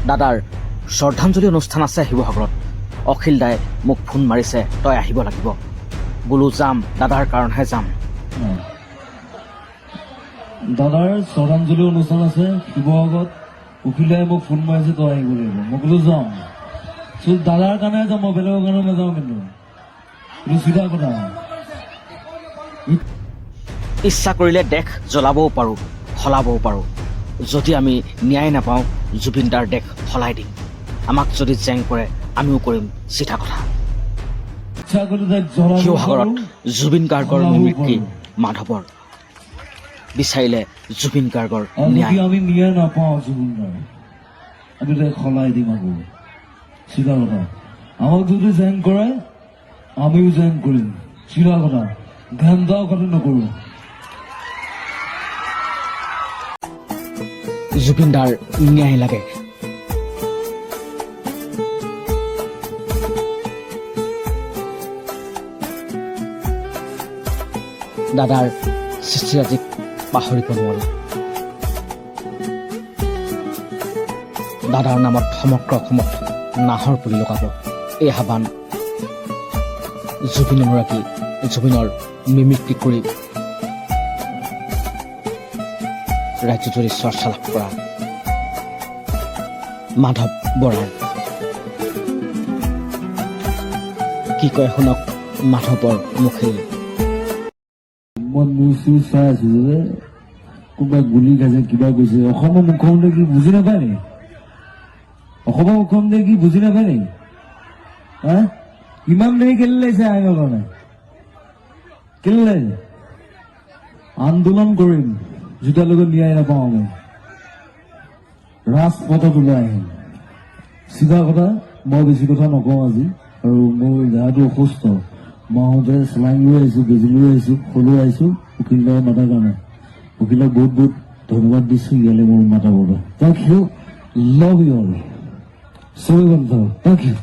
দাদাৰ শ্ৰদ্ধাঞ্জলি অনুষ্ঠান আছে শিৱসাগৰত। অখিল দাই মোক ফোন মাৰিছে, তই আহিব লাগিব। বোলো যাম, দাদাৰ কাৰণেহে যাম। দাদাৰ শ্ৰদ্ধাঞ্জলি অনুষ্ঠান আছে শিৱসাগৰত। অখিলে মোক ফোন মাৰিছে, তই আহিব লাগিব। মই বোলো যাম। দাদাৰ কাৰণে যাম, মই বেলেগৰ কাৰণে নাযাওঁ। কিন্তু চিধা কথা। ইচ্ছা কৰিলে দেশ জ্বলাবও পাৰোঁ, সলাবও পাৰোঁ। যদি আমি ন্যায় নাপাওঁ, জুবিন দাৰ দেশ সলাই দিম। আমাক যদি জেং কৰে, আমিও কৰিম চিধা কথা। শিৱসাগৰত জুবিন গাৰ্গৰ মিমিক্ৰি মাধৱৰ। বিচাৰিলে জুবিন গাৰ্গৰ ন্যায়। আমি ন্যায় নাপাওঁ জুবিন গাৰ্গ, আমি তাক সলাই দিম আকৌ। চিধা কথা। আমাক যদি জেং কৰে, আমিও জেং কৰিম। চিধা কথা। ঘেন্দাও কথা নকৰোঁ। জুবিন দাৰ ন্যায় লাগে। দাদাৰ সৃষ্টিৰাজিক পাহৰিব নোৱাৰো। দাদাৰ নামত সমগ্ৰ অসমত নাহৰ পুলি লগাব, এই আহ্বান জুবিন এগৰাকী জুবিনৰ মিমিক্ৰি কৰি ৰাজ্যজুৰি চৰ্চা লাভ কৰা মাধৱ বৰাৰ। কি কয় শুনক মাধৱৰ মুখেৰে। মই নিউজ চিউজ চাই আছো যে কোনোবাই গুলি খাইছে, কিবা কৈছে। অসমৰ মুখ্যমন্ত্ৰী কি বুজি নাপায় নেকি? অসমৰ মুখ্যমন্ত্ৰী কি বুজি নাপায় নেকি? হা, ইমান দেৰি কেলে লাগিছে আইনৰ কাৰণে? কেলে লাগিছে? আন্দোলন কৰিম যেতিয়ালৈকে ন্যায় নাপাওঁ। আমি ৰাজপথত ওলাই আহিম। চিধা কথা। মই বেছি কথা নকওঁ আজি। আৰু মোৰ দেহাটো অসুস্থ। মই আহোঁতে চেলাইন লৈ আহিছোঁ, বেজি লৈ আহিছোঁ, সৰু আহিছোঁ উকিল দাই মাতাৰ কাৰণে। উকিলক বহুত বহুত ধন্যবাদ দিছোঁ ইয়ালৈ মোৰ মাতাৰ বাবে। Thank you, love you all. চবেই বন্ধ। Thank U.